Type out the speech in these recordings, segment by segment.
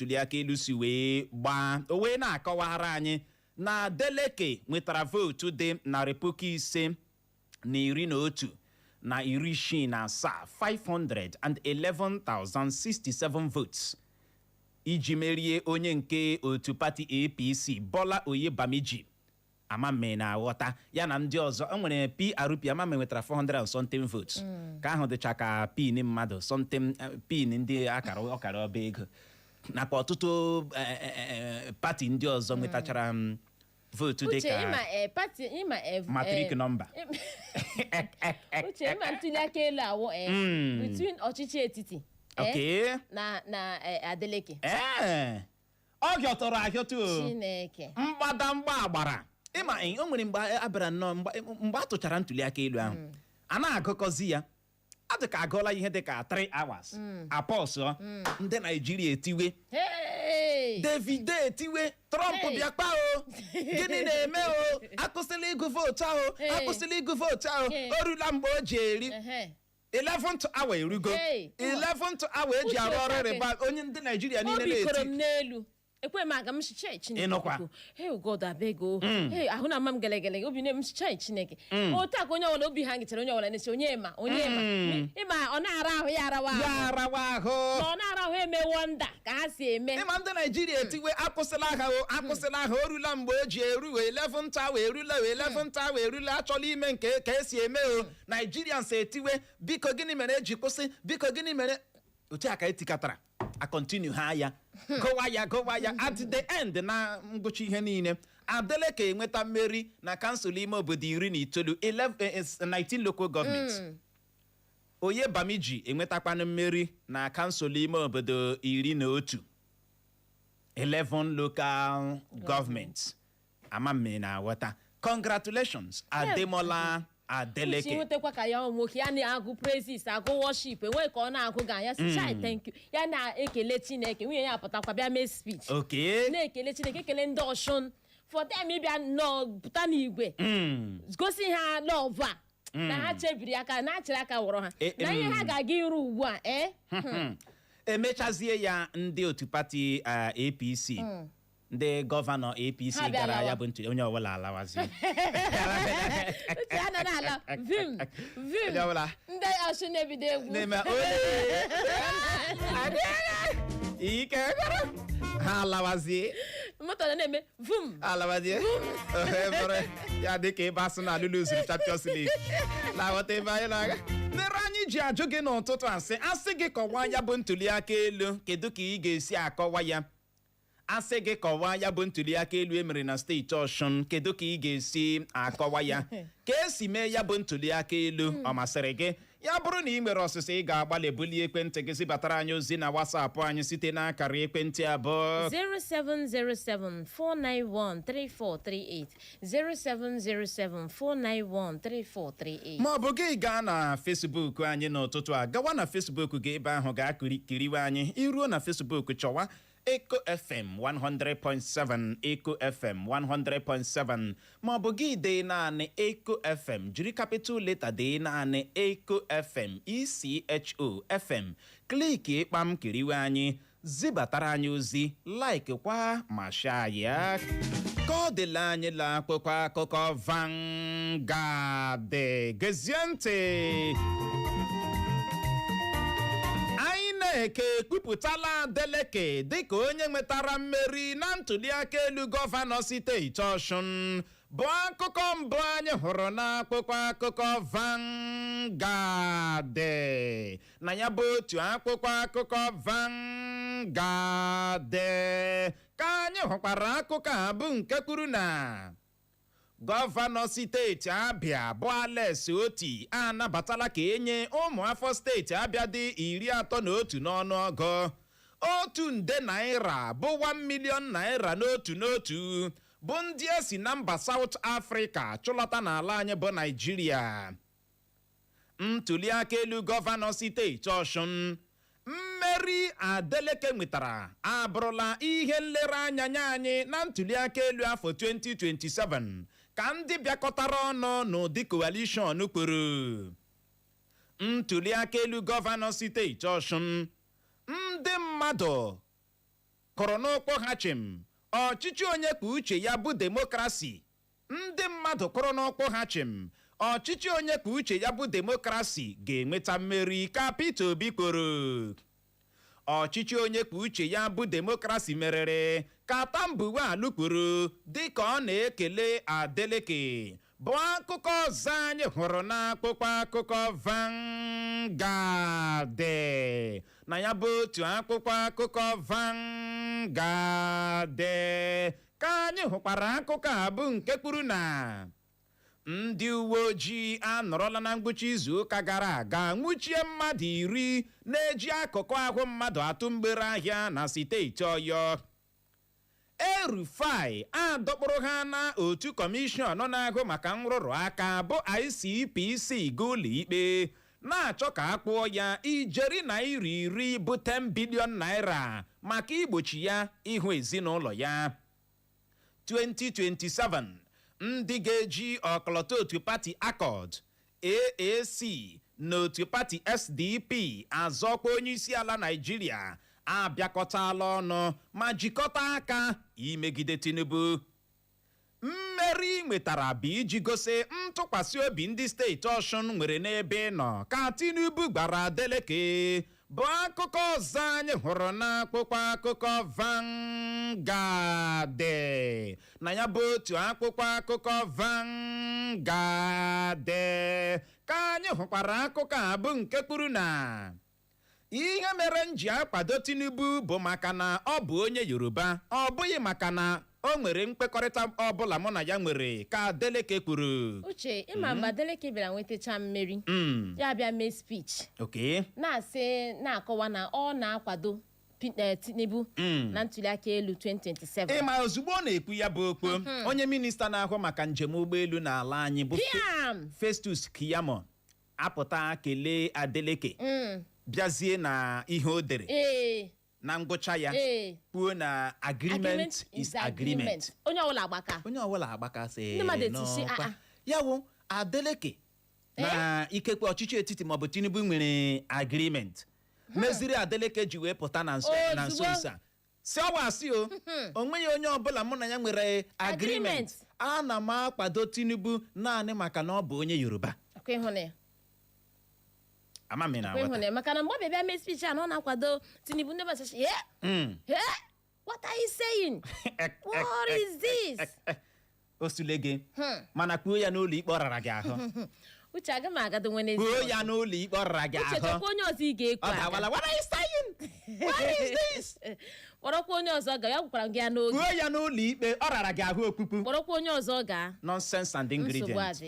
Ntuliakaelu si wee gbaa o wee na-akọwara anyị na Adeleke nwetara vootu dị narị puku ise na iri na otu na iri isii na asaa 511,067 votes iji merie onye nke otu pati APC Bola Oyebamiji Amamme na aghọta ya na ndị ọzọ o nwere PRP Amamme nwetara 400 and something votes ka ahụ dịcha ka pin mmadụ something pin ndị akara ọkara ọba ego nakwa ọtụtụ pati ndị ọzọ nwetachara votu dịka matric number uche ịma Ntuliakaelu awụ between ọchịchị etiti na Adeleke ọ gịọtọrọ agịọtụ Chineke mgbadamgba agbara ịma o nwere mgbe abịara nnọọ mgbe a tụchara Ntuliakaelu ahụ a na-agụkọzi ya adị ka agụọla ihe dị ka 3 hours apọsụ ndị Naijiria etiwe Davido etiwe Trump bịakpa o gịnị na-eme o akwụsịla ịgụ vootu ahụ akwụsịla ịgụ vootu ahụ o rula mgbe o ji eri 11th hour erugo 11th hour eji arụ ọrụ rịba onye ndị Naijiria niile na-eti ekwe m aga m chiche Chineke hey God abeg o hey ahụ na mam gelegele obi ne m chiche Chineke otu aka onye ọbụla obi ha ngịchara onye ọbụla na-esi onye ma ịma ọ na-ara ahụ ya arawa ahụ ọ na-ara ahụ eme wonder ka ha si eme ịma ndị Naijiria etiwe akwụsịla agha o akwụsịla agha o rula mgbe o ji eru 11th hour erula 11th hour erula achọla ime nke ka esi eme o Nigerians etiwe biko gịnị mere eji kwụsị biko gịnị mere otu aka etikatara a continue ha ya gowa ya at the end na ngụchi ihe niile Adeleke enweta mmeri na kansụl ime obodo 19 local governments Oyebamiji enwetakwana mmeri na kansụl ime obodo 11 local governments Amamme na aghọta congratulations Ademola Adeleke nwetakwa ka ya nwoke ya na-agụ praises agụ worship enwe ka ọ na-agụ ga ya si chai thank you ya na-ekele Chineke nwunye ya apụtakwa bịa mee speech na-ekele Chineke ekele ndị Osun for them ịbịa nọ pụta n'igwe gosi ha love a na ha chebiri aka na achịrị aka wụrụ ha na ihe ha ga-aga iru ugbu a emechazie ya ndị otu pati APC ndị gọvanọ APC gara ya bụ ntuli onye ọbụla alawazi ndị Osun na-ebido egwu ike ha alawazie moto na-eme vum alawazie ya dịka ebe asụ na alụlụ zuru Champions League na-aghọta ebe anyị na-aga mere anyị ji ajụ gị n'ụtụtụ asị gị kọwaa ya bụ Ntuliakaelu kedu ka ị ga-esi akọwa ya asị gị kọwaa ya bụ Ntuliakaelu emere na steeti Osun kedu ka ị ga-esi akọwa ya ka esi mee ya bụ Ntuliakaelu ọ masịrị gị ya bụrụ na ị nwere ọsịsa ị ga-agbalị bulie ekwentị gị zibatara anyị ozi na WhatsApp anyị site n'akara ekwentị abụọ 07074913438 07074913438 ma ọ bụ gị gaa na Facebook anyị n'ụtụtụ a gawa na Facebook gị ebe ahụ ga-akiriwe anyị iruo na Facebook chọwa Eko FM 100.7 Eko FM 100.7 ma ọ bụ gị dee naanị Eko FM jiri capital letter dee naanị Eko FM ISIOKWU FM kliki ịkpam kiriwe anyị zibatara anyị ozi like kwa ma share ya ka ọ dịla anyị la akwụkwọ akụkọ Vanguard gezie ntị Eke ekwupụtala Adeleke dịka onye nwetara mmeri na Ntuliakaelu gọvanọ steeti Osun bụ akụkọ mbụ anyị hụrụ n'akwụkwọ akụkọ Vanguard na ya bụ otu akwụkwọ akụkọ Vanguard ka anyị hụkwara akụkọ a bụ nke kwuru na gọvanọ steeti Abịa bụ Alex Oti anabatala ka enye ụmụafọ steeti Abịa dị 31 n'ọnụọgụ 1 nde naira bụ 1 million naira n'otu bụ ndị esi na mba South Africa chụlata n'ala anyị bụ Naijiria. Ntuliakaelu gọvanọ steeti Osun mmeri Adeleke nwetara abụrụla ihe nlereanya nye anyị na Ntuliakaelu afọ 2027 ka ndị bịakọtara ọnụ n'ụdị coalition kwuru. Ntuliakaelu gọvanọ steeti Osun ndị mmadụ kụrụ n'ụkwụ ha chịm ọchịchị onye kwuo uche ya bụ demokrasi. Ndị mmadụ kụrụ n'ụkwụ ha chịm ọchịchị onye kwuo uche ya bụ demokrasi ga-enweta mmeri ka Peter Obi kwuru. Ọchịchị onye kwuo uche ya bụ demokrasi merere ka Tambuwal kwuru dịka ọ na-ekele Adeleke, bụ akụkọ ọzọ anyị hụrụ n'akwụkwọ akụkọ Vanguard. Na ya bụ otu akwụkwọ akụkọ Vanguard ka anyị hụkwara akụkọ a bụ nke kwuru na ndị uwe ojii anọrọla na ngwụcha izu ụka gara aga nwụchie mmadụ 10 na-eji akụkụ ahụ mmadụ atụ mgbere ahịa na steeti Ọyọ. El-Rufai adọkpụrụ ha na otu kọmishọn na-ahụ maka nrụrụ aka bụ ICPC ga ụlọikpe na-achọ ka a kpụọ ya ijeri naira 10 bụ 10 bilion naira maka igbochi ya ịhụ ezinụlọ ya. 2027 ndị ga-eji ọkọlọtọ otu pati Accord, AAC na otu pati SDP azọkwa onye isi ala Naịjirịa abịakọtala ọnụ ma jikọta aka imegide Tinubu. Mmeri nwetara bụ iji gosi ntụkwasị obi ndị steeti Osun nwere n'ebe nọ ka Tinubu gbara Adeleke, bụ akụkọ ọzọ anyị hụrụ n'akwụkwọ akụkọ Vanguard. Na ya bụ otu akwụkwọ akụkọ Vanguard ka anyị hụkwara akụkọ a bụ nke kwuru na ihe mere m ji akwado Tinubu bụ maka na ọ bụ onye Yoruba, ọ bụghị maka na o nwere mkpekọrịta ọbụla mụ na ya nwere, ka Adeleke kwuru. Uche, ịma mgbe Adeleke bịara nwetacha mmeri ya bịa mee speech na-asị na-akọwa na ọ na-akwado Tinubu na Ntuliakaelu 2027. Ịma ozugbo ọ na-ekwu ya bụ okwu, onye minista na-ahụ maka njem ụgbọelu n'ala anyị bụ Festus Keyamo apụta kelee Adeleke, bịazie na ihe o dere na ngwụcha ya kwuo na agreement is agreement. Onye ọbụla agbaka sị ya wụ Adeleke na ikekwe ọchịchị etiti maọbụ Tinubu nwere agreement meziri Adeleke ji wee pụta na nso isa si ọwasị o nweghị onye ọbụla mụ na ya nwere agreement. Ana m akwado Tinubu naanị maka na ọ bụ onye Yoruba. Maka na mgbe ọ bịa mee speech a na ọ na-akwado Tinubu, ndị ọbụla what are you saying? What is this? Osulege mana kwuo ya n'ụlọ ikpe ọrara gị ahụ. Uche, aga m agado nwere kwuo ya n'ụlọ ikpe ọrara gị ahụ. Uche, chọkwa onye ọzọ ị ga-ekwu aga. What are you saying? What is this? Kpọrọkwa onye ọzọ ga, ya gwụkwara gị ya n'oge. Kwuo ya n'ụlọ ikpe ọrara gị ahụ okpukpu. Kpọrọkwa onye ọzọ ga. Nonsense and ingredients.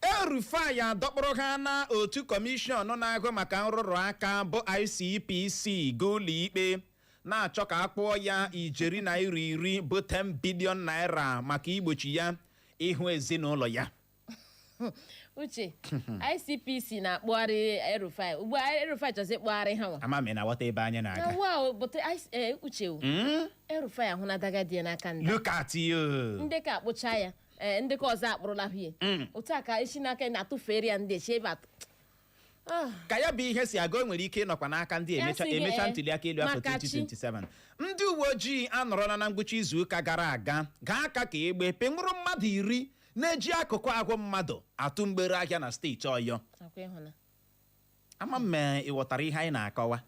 El-Rufai adọkpụrụ ha na otu kọmishọn na-ahụ maka nrụrụ aka bụ ICPC ga ụlọikpe na-achọ ka a kpụọ ya ijeri naira 10 bụ 10 bilion naira maka igbochi ya ịhụ ezinụlọ ya. Uche, ICPC na-akpụgharị El-Rufai. Ugbu a El-Rufai chọzi ịkpụgharị ha. Amami na-aghọta ebe anyị na-aga. Uche, El-Rufai ahụ na-adaga dị n'aka ndị. Look at you. Ndị ka akpụcha ya, ndị ka ọzọ akpụrụla hie. Otu a ka esi n'aka na-atụfere ya ndị echi ebe atụ. Ka ya bụ ihe si aga, o nwere ike ịnọkwa n'aka ndị emecha Ntuliakaelu afọ 2027. Ndị uwe ojii anọrọla na ngwụcha izu ụka gara aga gaa aka ka egbe penwụrụ mmadụ 10 na-eji akụkụ ahụ mmadụ atụ mgbere ahịa na steeti Ọyọ. Ama m ịghọtara ihe anyị na-akọwa.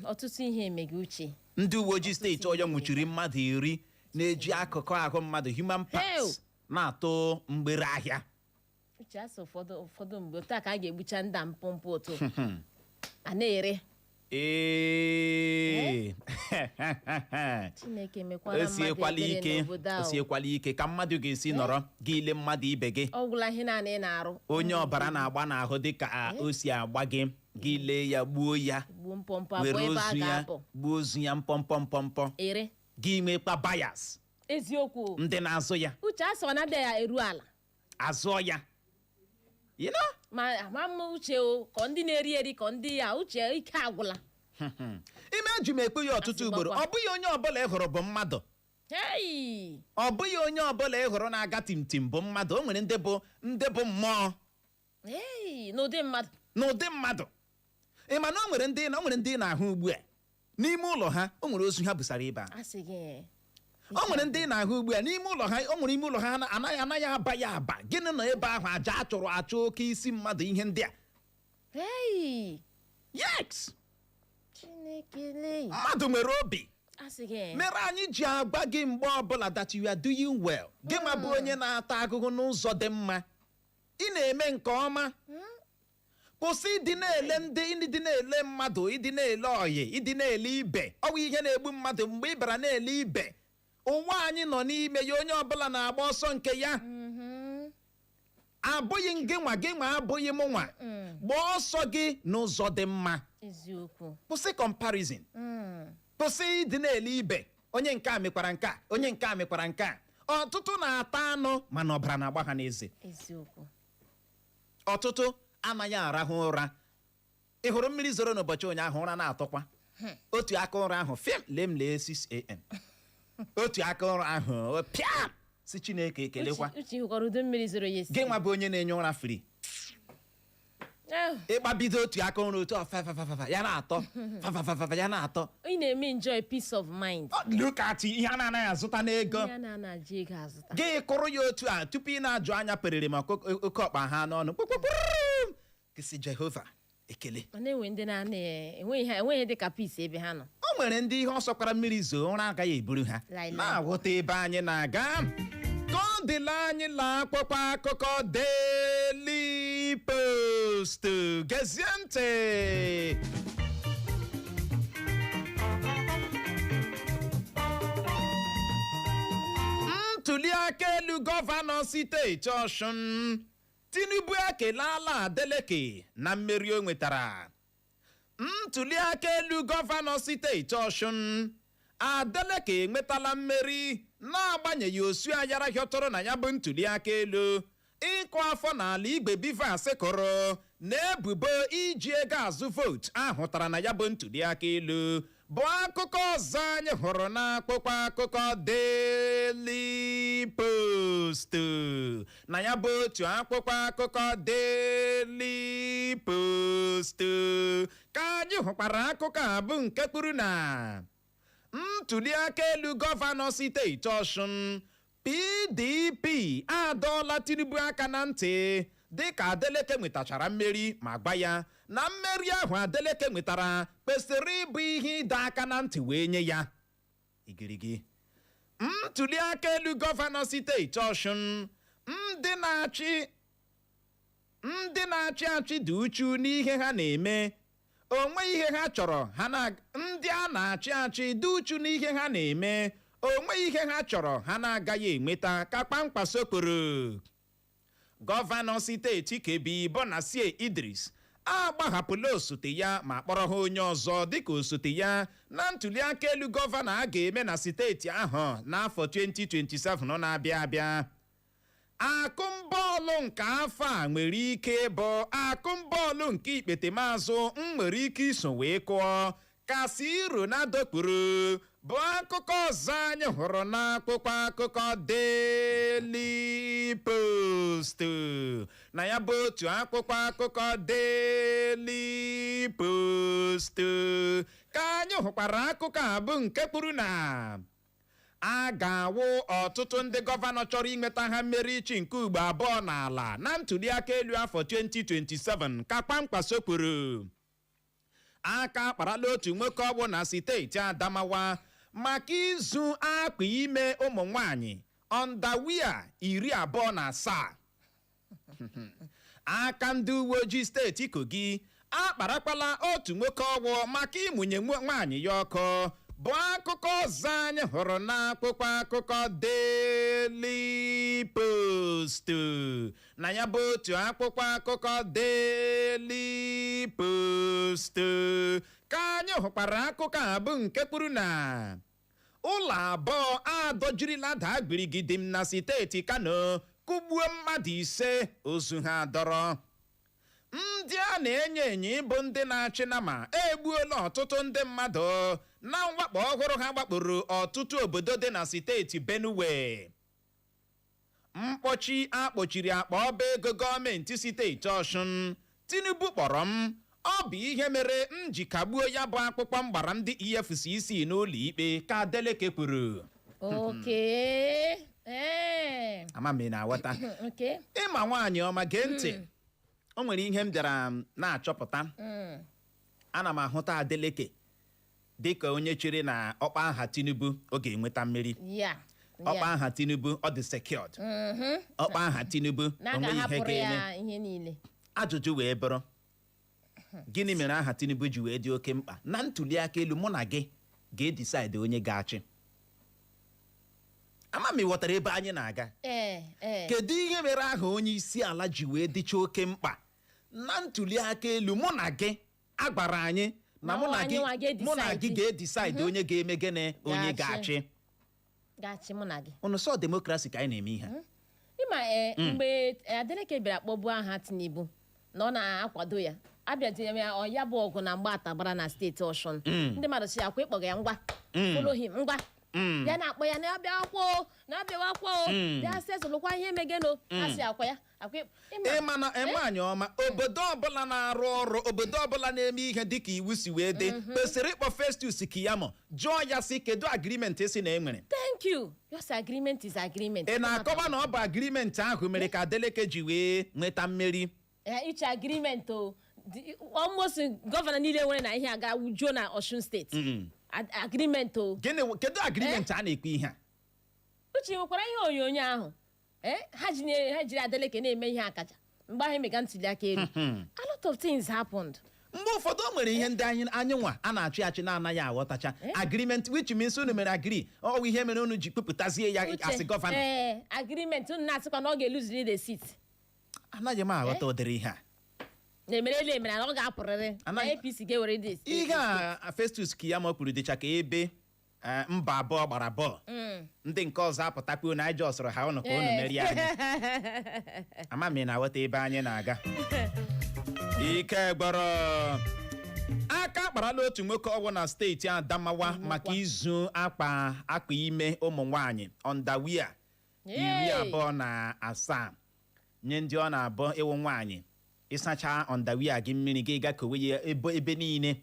Ọtụtụ ihe emeghị Uche. Ndị uwe ojii steeti Ọyọ nwụchiri mmadụ 10 na-eji akụkụ ahụ mmadụ human parts na-atụ mgbere ahịa. Uche, asị ụfọdụ mgbe otu a ka a ga-egbucha ndị mpompo otu a na-ere. Chineke mekwara mmadụ ebere n'obodo ahụ. O siekwala ike ka mmadụ ga-esi nọrọ gị ile mmadụ ibe gị. Ọ gwụla ihe naanị ị na-arụ. Onye ọbara na-agba n'ahụ dịka o si agba gị, gị lee ya gbuo ya, were ozu ya gbuo ozu ya mpọmpọ gị mekpa bias. Eziokwu. Ndị na-azụ ya. Uche, asị ọ na-adịghị ya eru ala. Azụọ ya. You know? Ma Uche ka ndị na-eri eri ka ndị ya Uche ike agwụla. Ime eji m ekpe ya ọtụtụ ugboro, ọ bụghị onye ọbụla ị hụrụ bụ mmadụ. Ọ bụghị onye ọbụla ị hụrụ na-aga timtim bụ mmadụ. O nwere ndị bụ mmụọ. N'ụdị mmadụ. Ị ma na o nwere ndị na-ahụ ugbu a n'ime ụlọ ha o nwere ozu ha busara ebe a. O nwere ndị na-ahụ ugbu a n'ime ụlọ ha, o nwere ime ụlọ ha anaghị aba ya aba. Gịnị nọ ebe ahụ? Aja achụrụ achụ, oke isi mmadụ, ihe ndị a. Yes. Mmadụ nwere obi. Mere anyị ji agba gị mgbe ọbụla that you are doing well. Gị ma bụ onye na-ata ahụhụ n'ụzọ dị mma. Ị na-eme nke ọma. Kwụsị ịdị na-ele mmadụ, ịdị na-ele ọyị, ịdị na-ele ibe. Ọ bụ ihe na-egbu mmadụ mgbe ị bara na-ele ibe. Ụwa anyị nọ n'ime ya, onye ọbụla na-agba ọsọ nke ya. Abụghị gị nwa abụghị m nwa. Gbaa ọsọ gị n'ụzọ dị mma. Kwụsị comparison. Kwụsị ịdị na-ele ibe. Onye nke a mekwara nke a, onye nke a mekwara nke a. Ọtụtụ na-ata anụ mana ọbara na-agba ha n'eze. Ọtụtụ anaghị arahụ ụra. Ị hụrụ mmiri zoro n'ụbọchị ụnyaahụ, ụra na-atọkwa. Otu aka ụra ahụ fim lee 6 a.m. Otu aka ụra ahụ pịa si Chineke ekelekwa. Gị nwa bụ onye na-enye ụra free. Ịgbabido otu aka ụra otu ya na-atọ ya na-atọ. Ị na-eme enjoy peace of mind. Look at ihe a na-anaghị azụta n'ego. Gị kụrụ ya otu a tupu ị na-ajụ anya perere ma oke ọkpa ha n'ọnụ. Kịsị Jehova ekele. Na-enwe ndị enweghị dị ka peace ebe ha nọ. O nwere ndị ihe ọsọkwara mmiri zoo ụra agaghị eburu ha. Na-aghọta ebe anyị na-aga. Ka ọ dịla anyị la akwụkwọ akụkọ Daily Post. Gezie ntị. Ntuliakaelu gọvanọ steeti Osun. Tinubu ekeleala Adeleke na mmeri o nwetara. Ntuliakaelu gọvanọ steeti Osun. Adeleke enwetala mmeri n'agbanyeghị osu ayara hịọtụrụ na ya bụ ntuliakaelu. Ịkụ afọ n'ala Igbo Bivas kụrụ na-ebubo iji ego azụ vootu ahụtara na ya bụ ntuliakaelu bụ akụkọ ọzọ anyị hụrụ n'akwụkwọ akụkọ Daily Post. Na ya bụ otu akwụkwọ akụkọ Daily Post ka anyị hụkwara akụkọ a bụ nke kwuru na ntuliakaelu gọvanọ steeti Osun, PDP adọọla Tinubu aka na ntị dịka Adeleke nwetachara mmeri ma gwa ya na mmeri ahụ Adeleke nwetara kwesịrị ịbụ ihe ịdọ aka na ntị wee nye ya. Igirigi. Ntuliakaelu gọvanọ steeti Osun, ndị na-achị achị dị uchu n'ihe ha na-eme. Onwe ihe ha chọrọ ndị a na-achị achị dị uchu n'ihe ha na-eme. Onwe ihe ha chọrọ ha na-agaghị enweta ka kpamkpaso kwuru. Gọvanọ steeti Kebbi Bonasie Idris agbahapụla osote ya ma kpọrọ ha onye ọzọ dịka osote ya na ntuliakaelu gọvanọ a ga-eme na steeti ahụ n'afọ 2027 na-abịa abịa. Akụmbọọlụ nke afọ a nwere ike bụ akụmbọọlụ nke ikpetemazụ nwere ike iso wee kụọ. Ka-esi Ronaldo kwuru bụ akụkọ ọzọ anyị hụrụ n'akwụkwọ akụkọ Daily Post. Na ya bụ otu akwụkwọ akụkọ Daily Post ka anyị hụkwara akụkọ a bụ nke kwuru na a ga-awụ ọtụtụ ndị gọvanọ chọrọ inweta ha mmeri ichi nke ugbo abụọ n'ala na ntuliakaelu afọ 2027 ka kpamkpaso kwuru. Aka akparala otu nwoke ọgbụ na steeti Adamawa maka izu akpa ime ụmụ nwanyị ọndawia 27. Aka ndị uwe ojii steeti Kogi akparakwala otu nwoke ọgbụ maka ịmụnye nwaanyị ya ọkụ bụ akụkọ ọzọ anyị hụrụ n'akwụkwọ akụkọ Daily Post. Na ya bụ otu akwụkwọ akụkọ Daily Post ka anyị hụkwara akụkọ a bụ nke kwuru na ụlọ abụọ adọjirila daa gbirigide m na steeti Kano kụgbuo mmadụ 5 ozu ha dọrọ. Ndị a na-enyo enyo ịbụ ndị na-achị nama egbuola ọtụtụ ndị mmadụ na mwakpo ọhụrụ ha gbakporo ọtụtụ obodo dị na steeti Benue. Mkpọchi akpọchiri akpa ọba ego gọọmenti steeti Osun. Tinubu kpọrọ m ọ bụ ihe mere m ji kagbuo ya bụ akpụkpọ mgbara ndị EFCC n'ụlọ ikpe ka Adeleke kwuru. Ama m na-aghọta. Ịma nwaanyị ọma gee ntị. O nwere ihe m bịara na-achọpụta. Ana m ahụta Adeleke dịka onye chere na ọkpa aha Tinubu ọ ga-enweta mmeri. Ọkpa aha Tinubu ọ dị secured. Ọkpa aha Tinubu onwe ihe ga-eme. Ajụjụ wee bụrụ, gịnị mere aha Tinubu ji wee dị oke mkpa na Ntuliakaelu mụ na gị ga-edecide onye ga-achị? Ama m ịghọtara ebe anyị na-aga. Kedu ihe mere aha onye isi ala ji wee dịcha oke mkpa na Ntuliakaelu mụ na gị agbara anyị na mụ na gị ga-edecide onye ga-eme gịnị, onye ga-achị mụ na gị? Unu sọ demokrasi ka anyị na-eme ihe. Ịma mgbe Adeleke bịara kpọgbuo aha Tinubu na ọ na-akwado ya, abịatinye ya bụ ọgụ na mgba atabara na steeti Osun. Ndị mmadụ si akwa ịkpọga ya ngwa follow him ngwa ya na-akpọ ya na abịawakwo ya sezụlụkwa ihe megeno asị akwa ya ịma na anyị ọma obodo ọbụla na-arụ ọrụ, obodo ọbụla na-eme ihe dịka iwu si wee dị kwesịrị ịkpọ Festus Keyamo jụọ ya si kedu agreement esi na enwere. Thank you. Yes, agreement is agreement. Ị na-akọwa na ọ bụ agreement ahụ mere ka Adeleke ji wee nweta mmeri. Iche agreement almost gọvanọ niile nwere na ihe aga wujuo na Osun steeti. Agreement kedu agreement a na-ekwu ihe a? Uche nwekwara ihe onyonyo ahụ ha jiri Adeleke na-eme ihe akaja mgbe ahụ emega Ntuliakaelu. A lot of things happened. Mgbe ụfọdụ o nwere ihe ndị anyị nwa a na-achị achị na-anaghị aghọtacha. Agreement which means unu mere agree ọ ihe mere unu ji kpụpụtazie ya asị gọvanọ. Agreement unu na-asịkwa na ọ ga-eluziri the seat. Anaghị m aghọta ụdịrị ihe a. Na-emere na ọ ga-apụrịrị na APC ga-ewere this. Ihe a Festus Keyamo kwuru dịcha ka ebe mba abụọ gbara bọọlụ. Ndị nke ọzọ apụtakwuo na anyị jọsụrụ ha ụnụ ka unu merie anyị. Ama m na-aghọta ebe anyị na-aga. Ike gbọrọ aka akparala otu nwoke ọgwụ na steeti Adamawa maka izu akpa ime ụmụ nwaanyị underwear 27 nye ndị ọ na-abụ ịwụ nwaanyị ịsacha underwear gị mmiri gị ga kowe ya ebe niile,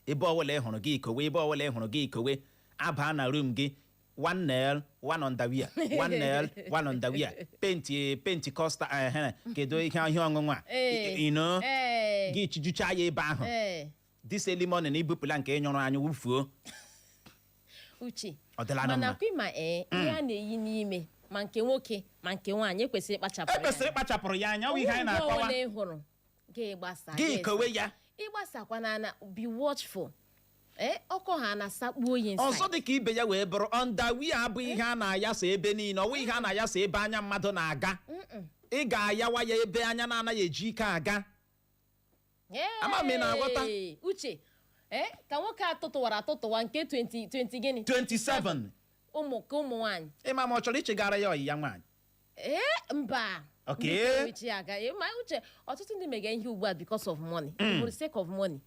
ebe ọbụla ị hụrụ gị kowe, ebe ọbụla ị hụrụ gị kowe, aba na room gị one nail one underwear, one nail one underwear, Pentecostal kedu ihe ọṅụṅụ a gị chijucha ya ebe ahụ this early morning ibupụla nke nyụrụ anyị wufuo. Uche mana kwima ihe a na-eyi n'ime ma nke nwoke ma nke nwaanyị ekwesịrị ịkpachapụrụ ya anya. Ihe anyị na-akọwa gị kowe ya ịgbasakwa na be watchful. Ọkọ ha na-asakpu oyi nsị ọzọ dị ka ibe ya wee bụrụ underwear abụghị ihe a na-ayasa ebe niile, ọwụ ihe a na-ayasa ebe anya mmadụ na-aga. Ị ga-ayawa ya ebe anya na-anaghị eji ike aga. Ama m na-aghọta. Uche ka nwoke atụtụwa nke 20 gịnị 27 ụmụ nwaanyị. Ịma ma ọ chọrọ ichegara ya ọyị ya nwaanyị? Mba. Uche ọtụtụ ndị mega ihe ugbu a because of money, for the sake of money.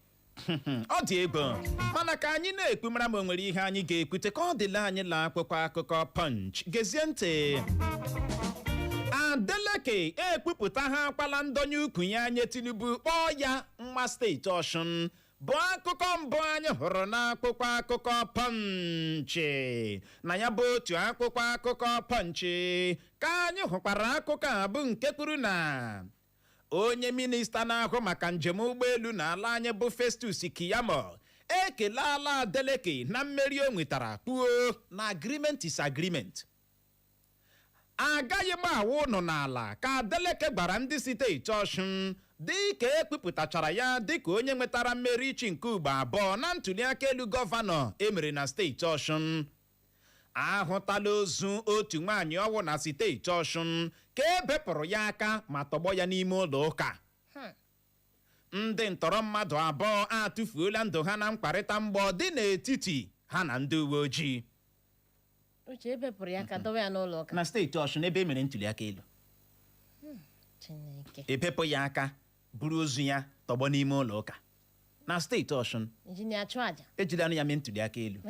Ọ dị ego mana ka anyị na-ekwu mara ma o nwere ihe anyị ga-ekwute ka ọ dịla anyị la akwụkwọ akụkọ Punch. Gezie ntị. Adeleke ekpupụta ha akwala ndonye ukwu ya nye Tinubu kpọọ ya nwa steeti Osun bụ akụkọ mbụ anyị hụrụ n'akwụkwọ akụkọ Punch. Na ya bụ otu akwụkwọ akụkọ Punch ka anyị hụkwara akụkọ a bụ nke kwuru na onye minista na-ahụ maka njem ụgbọelu n'ala anyị bụ Festus Keyamo ekeleala Adeleke na mmeri o nwetara, kwuo na agreement is agreement. Agaghị m awụ ụnụ n'ala ka Adeleke gbara ndị steeti Osun dịka ekpupụtachara ya dịka onye nwetara mmeri ichi nke ugbo abụọ na Ntuliakaelu gọvanọ emere na steeti Osun. Ahụtala ozu otu nwaanyị ọwụ na steeti Osun ka ebepụrụ ya aka ma tọgbọ ya n'ime ụlọ ụka. Ndị ntọrọ mmadụ abụọ atụfuola ndụ ha na mkparịta mgbọ dị n'etiti ha na ndị uwe ojii. Uche ebepụrụ ya aka dọwa ya n'ụlọ ụka na steeti Osun ebe emere Ntuliakaelu. Ebepụ ya aka buru ozu ya tọgbọ n'ime ụlọ ụka na steeti Osun. Ejila ya mee Ntuliakaelu.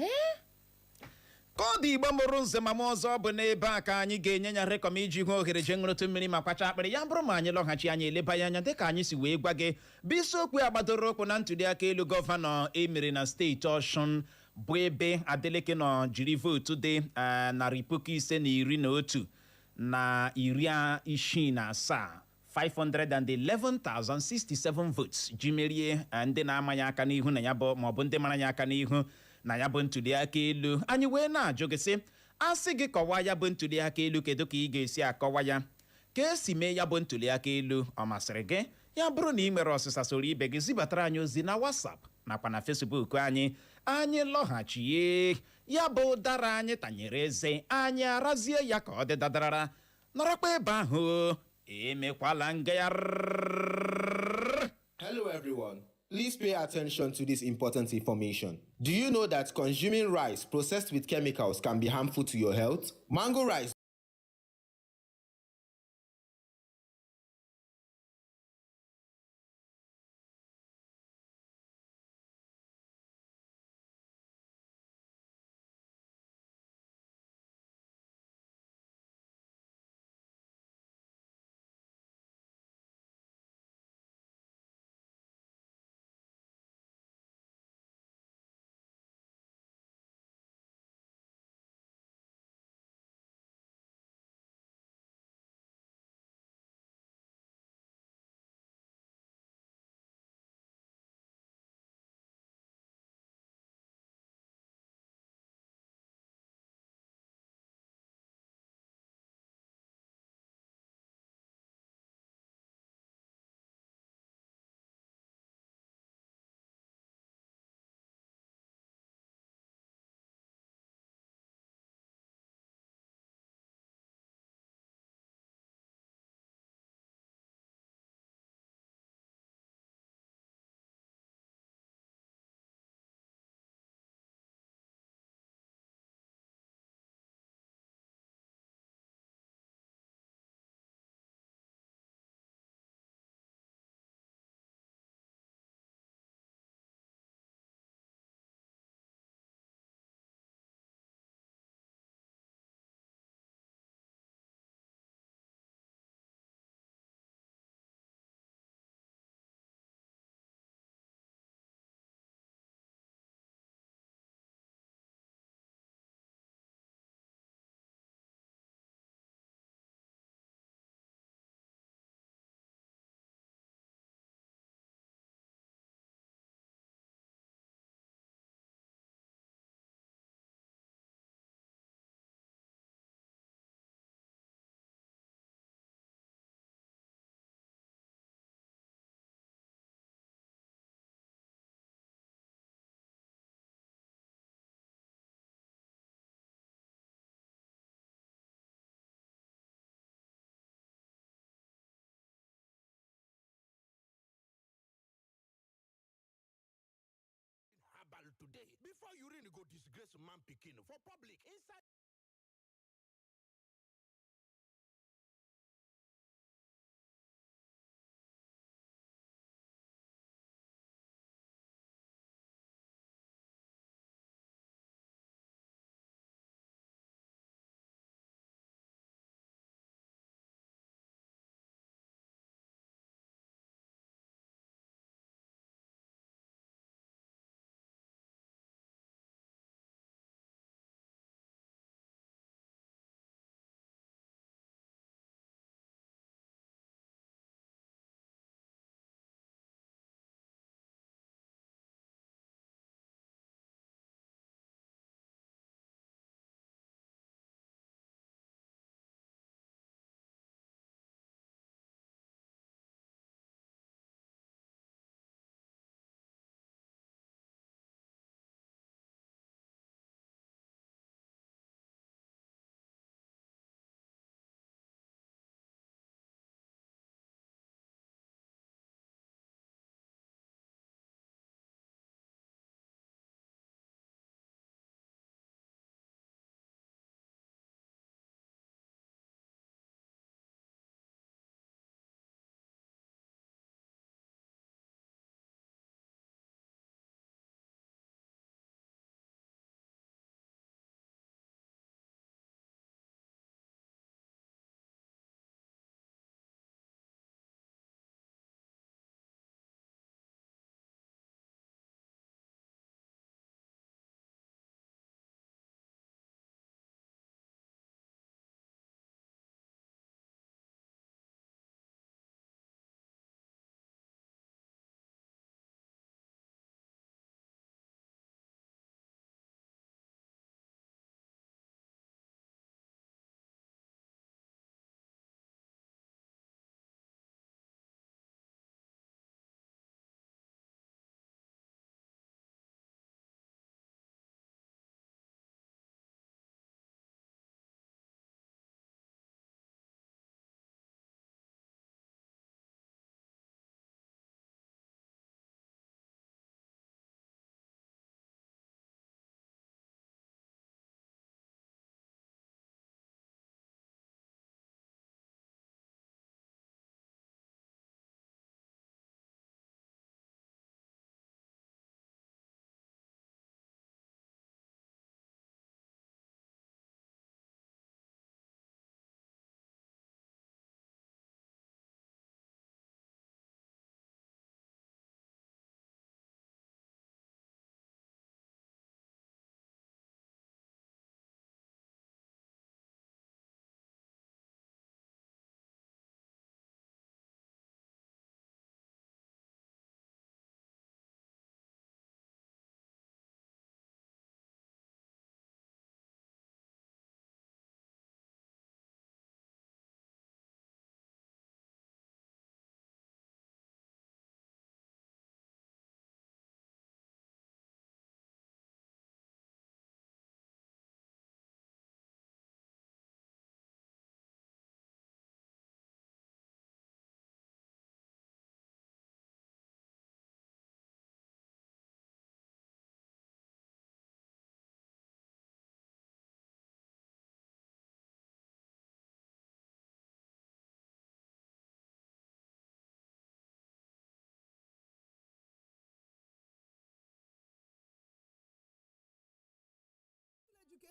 Ka ọ ọ dị Igbo mụrụ nze ma ọzọ bụ n'ebe a ka anyị ga-enye ya rekọm iji hụ ohere je ṅụrụtụ mmiri ma kwacha akpịrị ya bụrụ ma anyị lọghachi anyị eleba ya anya dịka anyị si wee gwa gị bụ isiokwu ya gbadoro ụkwụ na Ntuliakaelu gọvanọ emere na steeti Osun bụ ebe Adeleke nọ jiri vootu dị 511 na 67 511,067 votes ji merie ndị na-ama ya aka n'ihu na ya bụ maọbụ ndị mara ya aka n'ihu na ya bụ Ntuliakaelu. Anyị wee na-ajụ gị sị asị gị kọwaa ya bụ Ntuliakaelu kedu ka ị ga-esi akọwa ya ka esi mee ya bụ Ntuliakaelu ọ masịrị gị ya bụrụ na ị nwere ọsịsa soro ibe gị zibatara anyị ozi na WhatsApp nakwa na Facebook anyị lọghachie ya bụ dara anyị tanyere eze anyị arazie ya ka ọ dị dadarara nọrọkwa ebe ahụ emekwala ngagharị. Hello everyone. Please pay attention to this important information. Do you know that consuming rice processed with chemicals can be harmful to your health? Mango rice today before you really go disgrace man pikin for public inside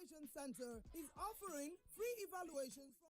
Evaluation Center is offering free evaluations for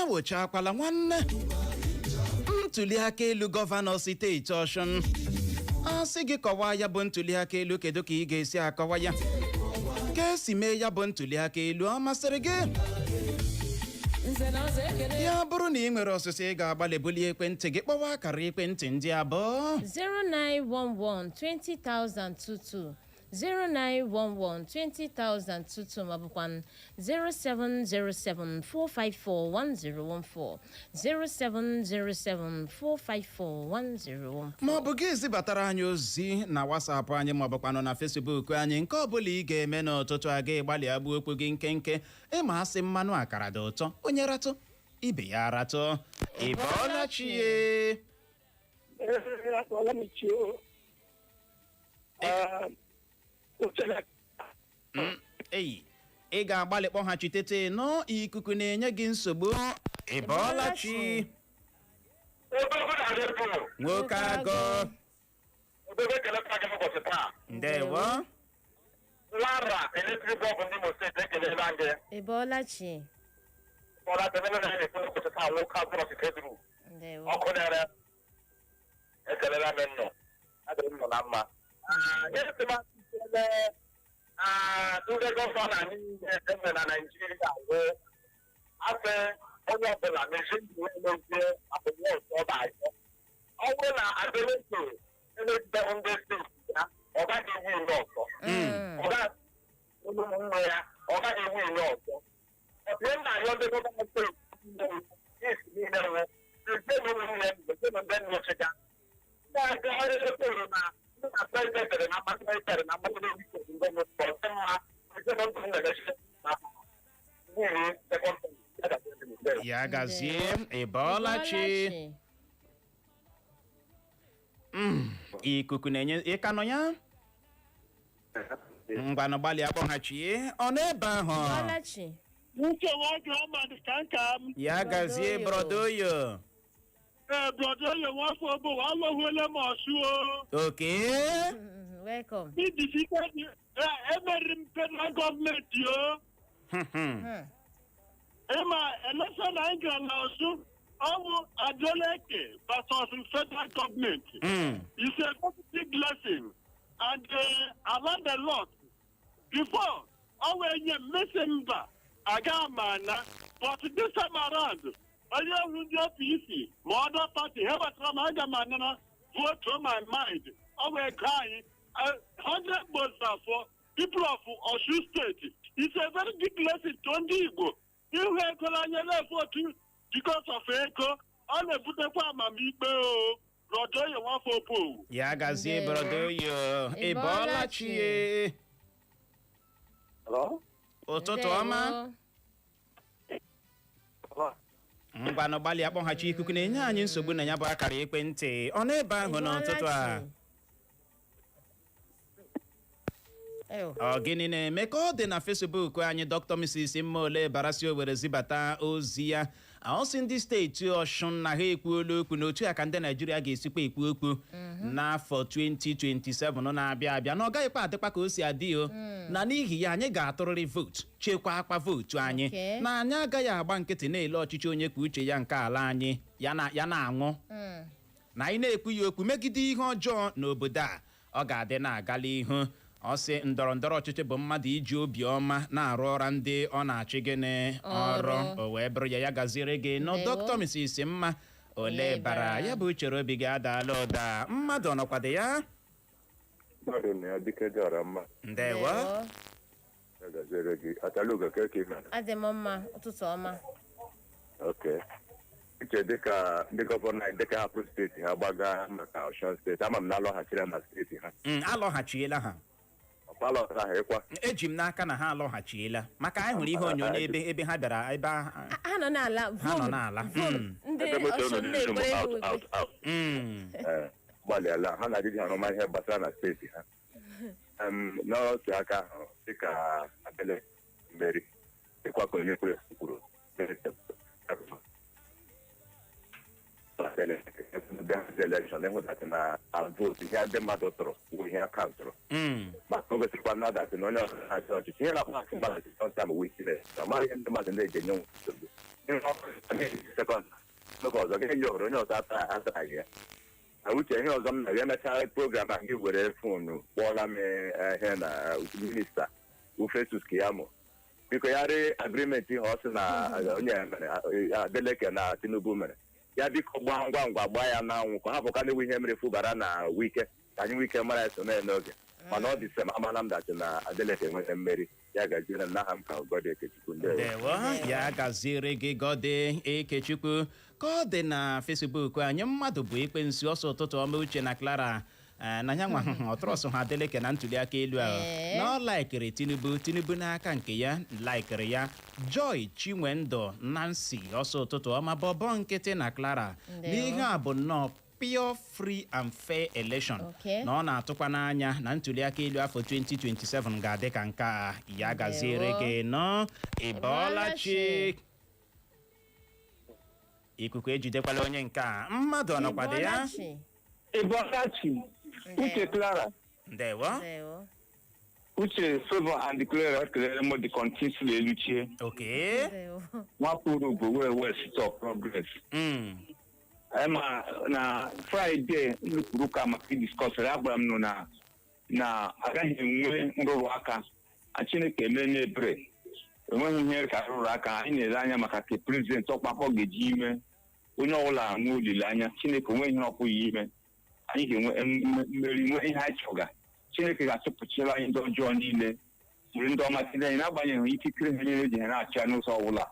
awụchakwala nwanne. Ntuliakaelu gọvanọ steeti Osun. Asị gị kọwaa ya bụ ntuliakaelu, kedu ka ị ga-esi akọwa ya? Ka-esi mee ya bụ ntuliakaelu ọ masịrị gị? Ya bụrụ na ị nwere ọsịsọ ị ga-agbalị bulie ekwentị gị, kpọwa akara ekwentị ndị abụọ 0911-20,022 0911-20,022 maọbụkwa 0707-454-1014 0707-454-1014 maọbụ gị zibatara anyị ozi na WhatsApp anyị maọbụkwanụ na Facebook anyị. Nke ọbụla ị ga-eme n'ụtụtụ a ga-agbalị agbu okwu gị nkenke. Ịma asị mmanụ akara dị ụtọ, onye ratụ ibe ya ratụ. Ị bọọla chie? Eyi, ị ga-agbalị kpọghachitete nọ ikuku na-enye gị nsogbu. Ị bọọla chi? Nwoke agụ. Ndewo. Lara eletrik bọọbụ ndị Imo steeti ekelela gị. Ị bọọla chi? Ọla temene na anyị ekwu ụbọchị taa nwoke agụ nọsi kedu. Ndewo. Ọkụ na-ere. Ekelela m nnọọ. Adịrị m nọ na mma. Esi m atụtụle ndị gọvanọ anyị eme na Naịjirịa bụ afọ onye ọbụla mezie ndụ emezie abụmọọsụ ọba anyị. Ọ bụrụ na adịrịsị emejidehụ ndị steeti ya, ọ gaghị ewu ile ọzọ. Ọ gaghị ewu ile ọzọ. Ọtụtụ nna anyị ndị gọvanọ steeti isi niile nwe ezie n'ụlọ ihe ndị nnọchiga. Ndị aga ọrụ ekwuru na ndị na prezidentịrị na mmasịrị na mmasịrị ike ndị ọzọ mma ezinụlọ ndụ na-emechi na mmiri sekọndịrị. Ya gazie. Ị bọọla chi? Ikuku na-enye ịka nọ ya? Ngwanụ gbalịa kpọghachie. Ọ n'ebe ahụ? Ya gazie brodoyo. Brodoyo nwafọ bụ alọhuele m ọsụ o. Okay. Welcome. Emeri m federal gọọmenti o. Ịma election anyị gara na Osu, ọ bụ Adeleke versus federal government. It's a very big lesson and I learned a lot. Before, I was a messenger, I got man, but this time around, I have the PC, my other party, have a man, vote from my mind. I was crying 100 votes for people of Osun State. It's a very big lesson to Igbo. You have colonial vote because of Echo. On a put a farm and me, Rodoyo, one for pool. Ya gazie brodoyo. Ị bọọla chi? Hello? Ụtụtụ ọma. Ngwanụ gbalịa kpọghachi ikuku na-enye anyị nsogbu na ya bụ akara ekwentị. Ọ n'ebe ahụ n'ụtụtụ a? Ọ gịnị na-eme ka ọ dị na Facebook anyị? Dr. Mrs. Mmole Barasi Owere zibata ozi ya. Ọ sị ndị steeti Osun na ha ekwuola okwu n'otu ya ka ndị Naịjirịa ga-esikwa ekwu okwu n'afọ 2027 na-abịa abịa, na ọ gaghịkwa adịkwa ka o si adị o, na n'ihi ya anyị ga-atụrịrị vootu, chekwaa akwa vootu anyị, na anyị agaghị agba nkịtị na-ele ọchịchị onye kwuo uche ya nke ala anyị ya na-aṅụ, na anyị na-ekwu ya okwu megide ihe ọjọọ n'obodo a, ọ ga-adị na-agala ihu. Ọ sị ndọrọ ndọrọ ọchịchị bụ mmadụ iji obiọma na-arụ ọrụ ndị ọ na-achị gịnị ọrụ, o wee bụrụ ya gaziere gị nọ. Dr. Mrs. Mma ole bara ya bụ uchere obi gị adaala ụda, mmadụ ọ nọkwado ya? Ndewo. Adị m mma, ụtụtụ ọma. Uche dịka ndị gọvanọ anyị dịka hapụ steeti ha gbaga maka Osun steeti, ama m na alọghachila na steeti ha. Alọghachiela ha. Eji m n'aka na ha alọghachiela maka anyị hụrụ ihe onyonyo ebe ha bịara ebe ha nọ n'ala. Ndị Osun na-egbere ha gbalịala ha na-adịghị arụma ihe gbasara na steeti ha. N'otu aka ahụ dịka Abele Mmeri dịkwa ka onye kwuru election ịhụtatị na vootu ihe ndị mmadụ tụrụ bụ ihe aka tụrụ maka o gosikwa na ọdatị na onye ọchịchị ọchịchị ihe na-akpọ asị mmadụ ọta m wikines amaghị ihe ndị mmadụ na-eji enye nsogbu sekọnd n'oge ọzọ gị ji ọhụrụ onye ọzọ ataghị ya uche ihe ọzọ m na-abịa emechaa program a gị were fonu kpọọla m ihe na minista Ufesus Keyamo biko ya ree agrimenti ihe ọ sị na onye mere Adeleke na Tinubu mere ya biko gbaa ngwa gbaa ya n'anwụ ka ha bụka na-ewu ihe mere fụbara na Wike ka anyị Wike mara eso mee n'oge mana ọ dị sem amala m dachi na Adeleke enwere mmeri ya gaziere n'aha m ka Gode Ekechukwu ndewo ya gaziere gị Gode Ekechukwu ka ọ dị na Facebook anyị mmadụ bụ ekwensu ọsọ ụtụtụ ọma Uche na Clara na ya nwa ọtụrọsụ ha Adeleke na Ntuliakaelu ahụ na ọ laikiri Tinubu n'aka nke ya laikiri ya Joy Chinwendụ Nancy ọsọ ụtụtụ ọma bọbọ nkịtị na Clara n'ihe a bụ nnọọ pure free and fair election na ọ na-atụkwa n'anya na Ntuliakaelu afọ 2027 ga-adị ka nke a ya gaziere gị nọ ịbọọlachi ikuku ejidekwala onye nke a mmadụ ọnọkwado ya ịbọọlachi Uche Clara ndewo Uche Favor and Clara kelere m dị continuously eluchie nwapụrụ bụ wee stop progress na Friday nnukwu ụka maka diskọsịrị agbara m nụ na agaghị enwe nrụrụ aka Chineke eme n'ebere enweghị ihe ka rụrụ aka anyị na-ele anya maka ka prezidenti ọkpakpọ ga-eji ime onye ọbụla nwee olileanya Chineke onweghị ihe ọ pụghị ime anyị ga-enwe mmeri nwe ihe anyị chọga Chineke ga-achụpụchara anyị ndị ọjọọ niile jiri ndị ọma tinye anyị n'agbanyeghị ikikere ha niile ji ha na-achị ya n'ụzọ ọbụla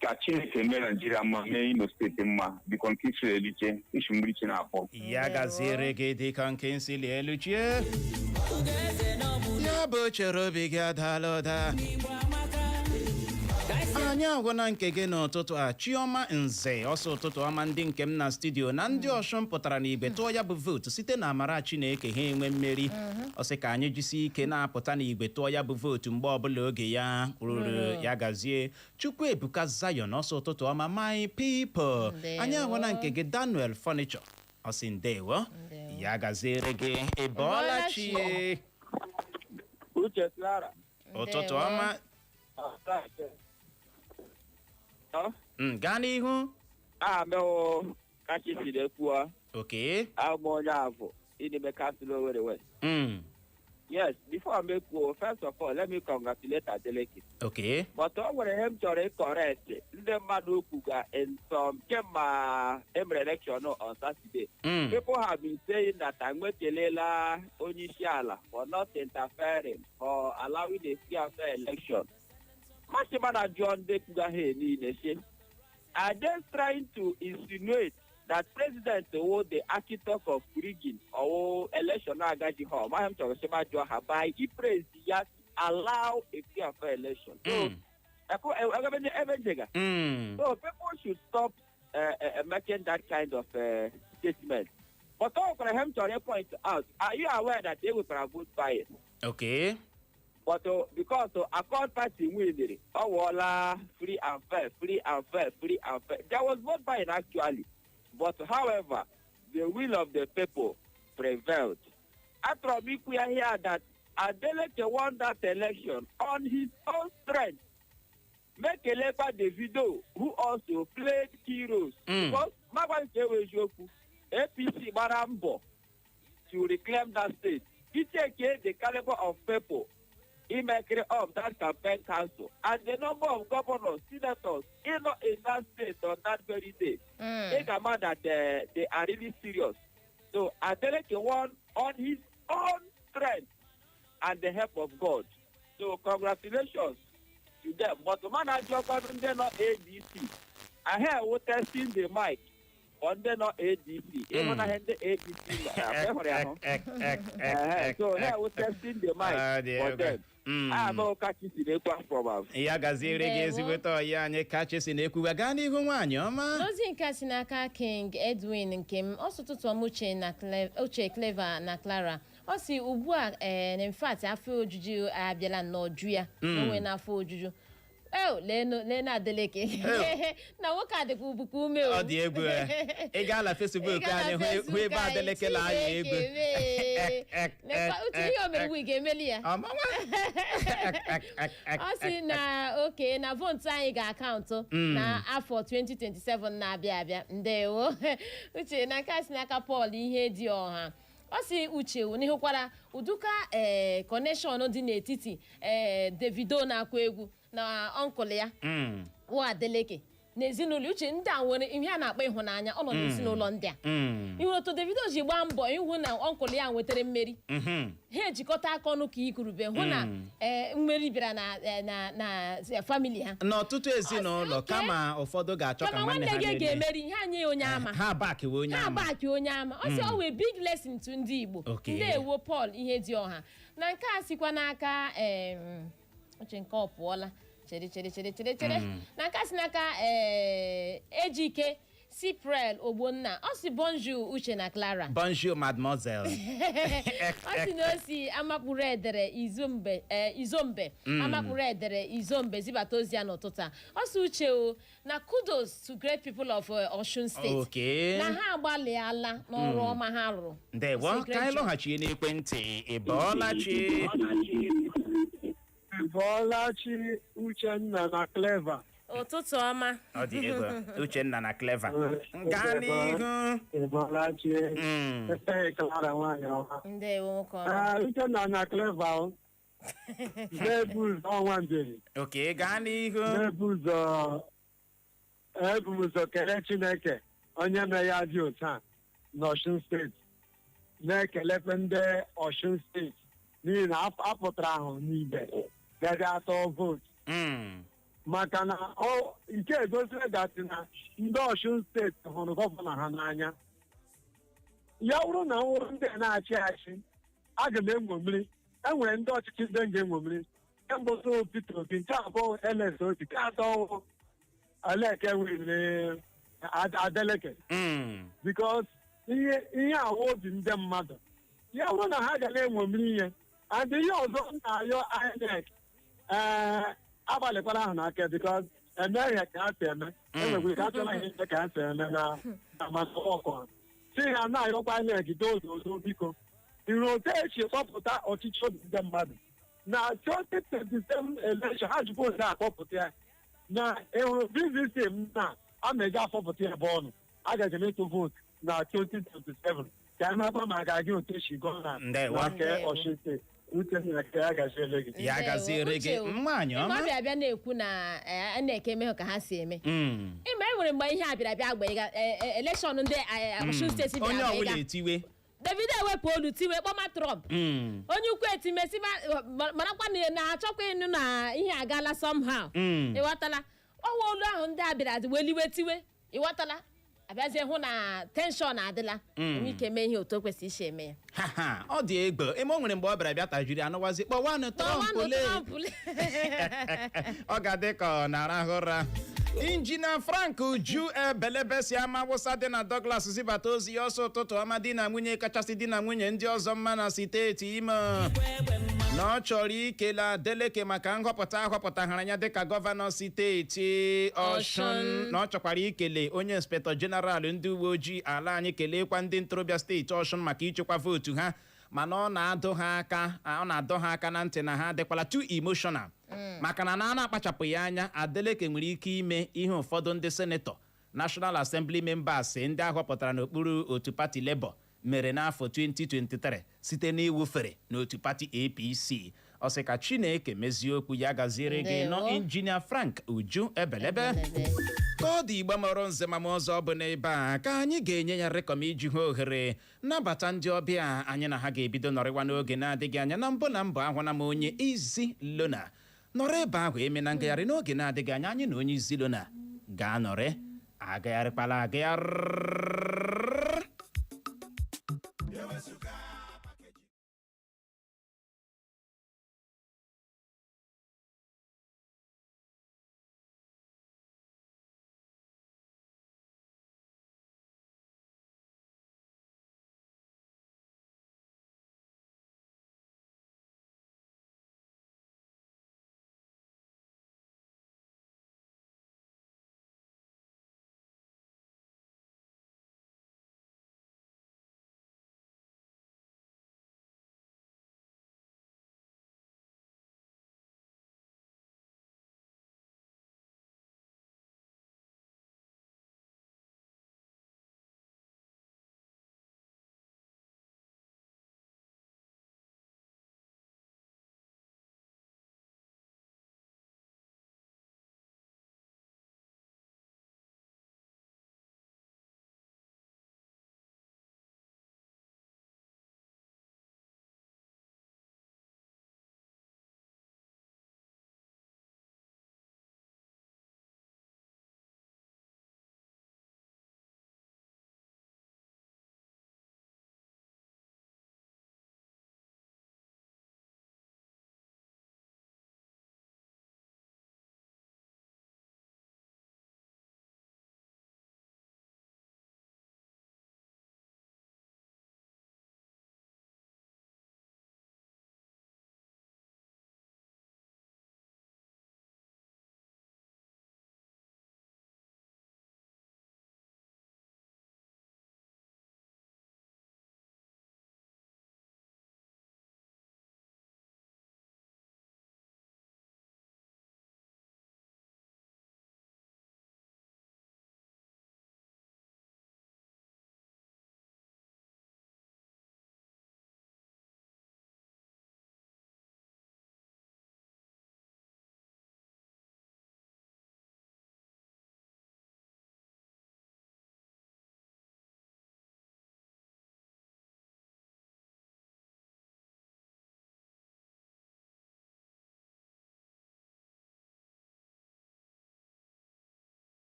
ka Chineke mee Naijiria mma mee Imo steeti mma dịka nke isi eluche isi mgbirichi na-akpọ ya gaziere gị dịka nke nsili eluchie ya bụ chere obi gị adala ụda anyị agwụna nke gị n'ụtụtụ a Chioma Nze ọsọ ụtụtụ ọma ndị nke m na studio na ndị Osun pụtara n'igwe tụọ ya bụ vootu site na amara Chineke ha enwe mmeri ọ sị ka anyị jisi ike na-apụta n'igwe tụọ ya bụ vootu mgbe ọbụla oge ya ruru ya gazie Chukwuebuka Zion ọsọ ụtụtụ ọma my people anyị agwụna nke gị Daniel Furniture ọ sị ndewo ya gaziere gị ịbọọlachi Uche Clara ụtụtụ ọma gaa n'ihu mewo Ka-esi na-ekwuwa abụ onye abụ ịdịbe kansụl Owerri West. Yes, before I make first of all, let me congratulate Adeleke. But ọ nwere ihe m chọrọ ịkọrekt ndị mmadụ okwu ga kemgbe emere election on Saturday. People have been saying that enwekelela onye isi ala for not interfering or allowing a free and fair election. Machimana John Dekugahe niile are they trying to insinuate that President was the architect of rigging or election agaji hall? Maham Chogosema Joha by he praised yet allow a free and fair election. So people should stop making that kind of statement. But all for him to point out, are you aware that they will vote bias? But because Accord Party win it, free and fair. There was vote buying actually. But however, the will of the people prevailed. After we are here that Adeleke won that election on his own strength. Make a leper Davido, who also played key roles. Because Magwanjewejoku, APC Marambo, to reclaim that state. He take the caliber of people. He make up that campaign council and the number of governors, senators in that state on that very day. They come out that they are really serious. So Adeleke won on his own strength and the help of God. So congratulations to them. But the manager they're not ADC. I hear what testing the mic. On the not ADC. Even I had the ADC. So here we're testing the mic for them. Ka-esi na-ekwu ya gaziere gị ezigbote ya anyị Ka-esi na-ekwu gaa n'ihu nwaanyị ọma ozi nke si n'aka King Edwin nke m ọsụtụtụ Uche Clever na Clara ọ si ugbu a in fact afọ ojuju abịala n'ọjụ ya onwe n'afọ ojuju lena adeleke na nwoke adịkwa ubuka ume ọ dị egwu ị gaa na Facebook anyị hụ ebe adeleke la anyị egwu uche ihe omegbu ị ga-emeli ya ọ sị na oke na votu anyị ga-akaụntụ na afọ 2027 na-abịa abịa ndewo uche na nke si n'aka Paul ihe dị ọha ọ sị uche n'ihukwara uduka connection dị n'etiti Davido na-akụ egwu na ọnkụl ya wa adeleke n'ezinụlọ uche ndị a nwere ihe a na-akpọ ịhụnanya ọ nọ n'ezinụlọ ndị a ihu otu Davido ji gbaa mbọ ịhụ na ọnkụl ya nwetara mmeri ha ejikọta aka ọnụ ka ikurube hụ na mmeri bịara na famili ha n'ọtụtụ ezinụlọ kama ụfọdụ ga-achọ ka nwanne ha gị ga-emeri ha nye onye ama ha bakiwe onye ama ọ sị ọ wee big lesson to ndị Igbo ndị ewo Paul ihe dị ọha na nke a sikwa n'aka uche nke ọ pụọla chere na nke si n'aka ejike Cypriel Ogbonna ọ sị bonjour uche na Clara bonjour mademoiselle ọ sị na o si amakpụrụ edere izombe amakpụrụ edere izombe zibata ozi ya n'ụtụtụ a ọ sị uche o na kudos to great people of Osun State na ha agbalịala n'ọrụ ọma ha rụrụ ndewo ka anyị lọghachie n'ekwentị ịbọọlachi Bọlachi Uchenna na Clever. Ụtụtụ ọma. Ọ dị ego Uchenna na Clever. Gaa n'ihu. Bọlachi. Clara nwanyị ọma. Ndewo nwoke ọma. Uchenna na Clever. Nebuz ọnwa njeri. Okay, gaa n'ihu. Ebu ụzọ kele Chineke onye mere ya dị otu a n'Osun steeti. Na-ekelekwe ndị Osun steeti n'ihi na apụtara ahụ n'ibe. Gaghị atọ vootu maka na nke egosiri gasị na ndị Osun steeti hụrụ gọvanọ ha n'anya ya bụrụ na nwụrụ ndị na-achị achị aga m enwomiri enwere ndị ọchịchị ndị ga-enwomiri kembụsụ Peter Obi nke abụọ LS Oti nke atọ Aleke were Adeleke because ihe ahụ obi ndị mmadụ ya bụrụ na ha ga na-enwomiri ihe and ihe ọzọ na-ayọ INEC abalịkwara ahụ n'aka because emeghị ka ha si eme enwegwere ka achọla ihe ka ha si eme na ọkụ si ha na-ayọkwa INEC dozozo biko iru otu echi kpọpụta ọchịchị obi ndị mmadụ na 2027 election ha jikwa ozi akpọpụta ya na ịhụrụ BVC m na ameji afọpụta ya ebe ọnụ agaghị m ịtụ vootu na 2027 ka a na-akpa ma ga-agị otu echi gọvanọ na nke Osun steeti ya gaziere gị nwaanyị ọma ọ bịa na-ekwu na a na-eke emehụ ka ha si eme ịma e nwere mgbe ihe a bịara bịa gba elekshọn ndị Osun steeti bịara onye ọbụla etiwe Davido ewepụ olu tiwe kpọma Trump onye ukwu etimesi marakwa na-achọkwa ịnụ na ihe agala somehow ịghọtala ọwa olu ahụ ndị a bịara weliwe tiwe ịghọtala abịazie hụ na tenshọn adịla enwe ike mee ihe otu o kwesịrị isi eme ya ọ dị egbe ime o nwere mgbe ọ bịara bịa tajiri anụwazi kpọwanụ Trump ọ ga-adị ka ọ na-arahụ ụra Injinia Frank Uju Ebelebe si ama wụsa dị na Douglas zibata ozi ya ọsọ ụtụtụ ọma di na nwunye kachasị di na nwunye ndị ọzọ mma na steeti Imo na ọ chọrọ ikele Adeleke maka nhọpụta ahọpụtahara ya dịka gọvanọ steeti Osun na ọ chọkwara ikele onye inspektọ jeneral ndị uwe ojii ala anyị kelekwa ndị ntorobịa steeti Osun maka ichekwa vootu ha mana ọ na-adọ ha aka na ntị na ha adịkwala too emotional maka na na-akpachapụghị anya Adeleke nwere ike ime ihe ụfọdụ ndị senetọ National Assembly members ndị ahọpụtara n'okpuru otu pati Labour mere n'afọ 2023 site n'iwufere n'otu pati APC ọ sị ka Chineke mezie okwu ya gaziere gị nọ Injinia Frank Uju Ebelebe ka ọ dị Igbo mụrụ nze ma ọzọ bụ n'ebe a ka anyị ga-enye ya rekọm iji hụ ohere nabata ndị ọbịa anyị na ha ga-ebido nọrịwa n'oge na-adịghị anya na mbụ ahụ na m onye Izi Lona nọrọ ebe ahụ eme na ngagharị n'oge na-adịghị anya anyị na onye Izi Lona ga-anọrị agagharịkwala agagharị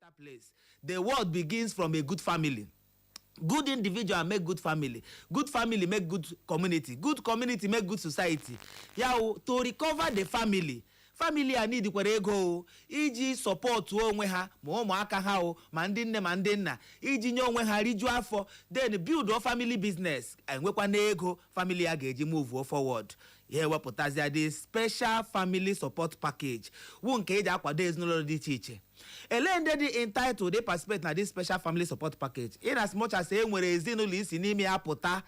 better place. The world begins from a good family. Good individual make good family. Good family make good community. Good community make good society. To recover the family a need kwere ego iji support onwe ha ma ụmụaka ha ma ndị nne ma ndị nna iji nye onwe ha rijuo afọ, then build a family business, enwekwa na ego family a ga-eji move forward. Wepụtazia the special family support package wu nke eji akwado ezinụlọ dị iche iche. Ele ndị dị entitled dey participate na this special family support package. In as much as nwere ezinụlọ isi n'ime ya pụta,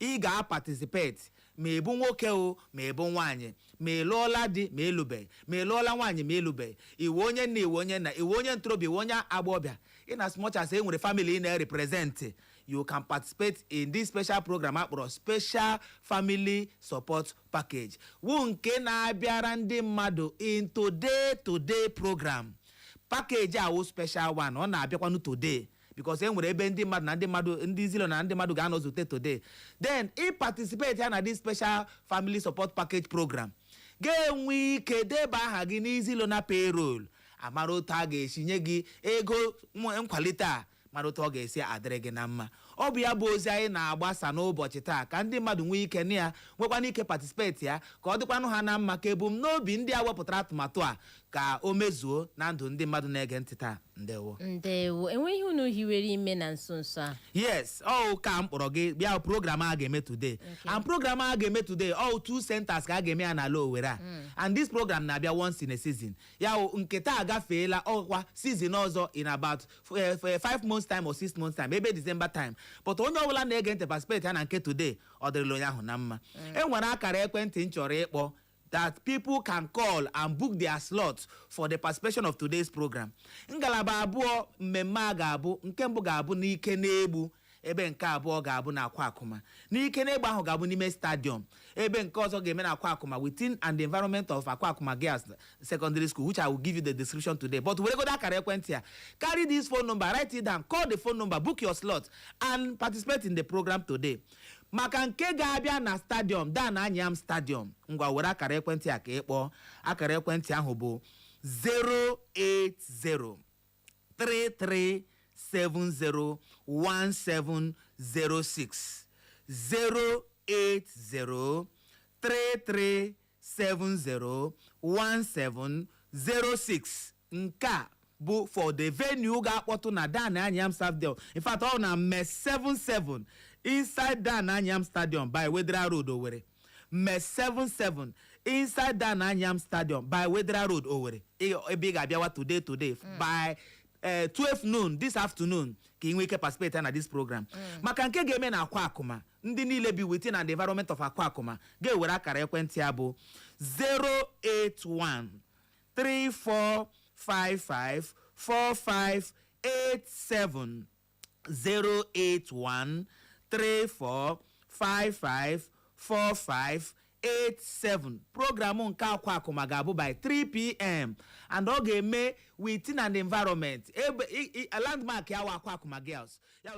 ị ga-participate ma ebu nwoke ma ebu nwaanyị, ma ịlụọla di ma elube, ma ịlụọla nwaanyị ma elube, iwe onye nna iwe onye nna, iwe onye ntorobịa iwe onye agbọbịa. In as much as nwere family na represent, you can participate in this special program akpọrọ special family support package wu nke na-abịara ndị mmadụ in today program. Package a special one, ọ na-abịakwanụ today because nwere ebe ndị mmadụ ndị zilo na ndị mmadụ ga-anọ zute today. Then participate na this special family support package program ga-enwe ike deba aha gị n'izilo na payroll, amara otu a ga-esi nye gị ego nkwalite a, mara otu ọ ga-esi adịrị gị na mma. Ọ bụ ya bụ ozi anyị na-agbasa n'ụbọchị taa ka ndị mmadụ nwee ike na ya nwekwana ike participate ya ka ọ dịkwanụ ha na mma, ka ebumnobi ndị a wepụtara atụmatụ a ka o mezuo na ndụ ndị mmadụ na-ege ntị taa. Ndewo enweghị unu hiwere ime na nso nso a. Yes, ka m kpọrọ gị bịa program a ga-eme today. And program a ga-eme today 2 centers ka a ga-eme ya n'ala Owerri a. And this program na-abịa once in a season. Nke taa agafeela ọkwa season ọzọ in about 5 months time or 6 months time, ebe December time. But onye ọbụla na-ege ntị participate ya na nke today ọ dịrịla onye ahụ na mma. Enwere akara ekwentị m chọrọ ịkpọ that people can call and book their slots for the participation of today's program. Ngalaba abụọ mmemme a ga-abụ, nke mbụ ga-abụ n'ike na-egbu, ebe nke abụọ ga-abụ na akwa akụma. N'ike na-egbu ahụ ga-abụ n'ime stadium, ebe nke ọzọ ga-eme na akwa akụma within and the environment of akwa akụma girls secondary school, which I will give you the description today. But were go akara ekwentị ya, carry this phone number, write it down, call the phone number, book your slot and participate in the program today. Maka nke ga-abịa na stadium Dan Anyam Stadium, ngwa were akara ekwentị a ka ịkpọ. Akara ekwentị ahụ bụ 08033701706 08033701706. nke a bụ for the venue ga-akpọtụ na Dan Anyam Stadium. In fact, ọ na Mes 77 inside Dan Anyam Stadium by Wedra Road, Owerri. Mes 77 inside Dan Anyam Stadium by Wedra Road, Owerri. Ebe ga-abịawa today by 12 noon this afternoon ka ị nwee ike participate na this program. Maka nke ga-eme na akwa akụma, ndị niile bi within and the environment of akwa akụma ga-ewere akara ekwentị ya bụ 08134554587 08134554587. Program nke akwa akụma ga-abụ by 3 p.m. and ọ ga-eme within and environment. A landmark ya akwa akụma girls. Ya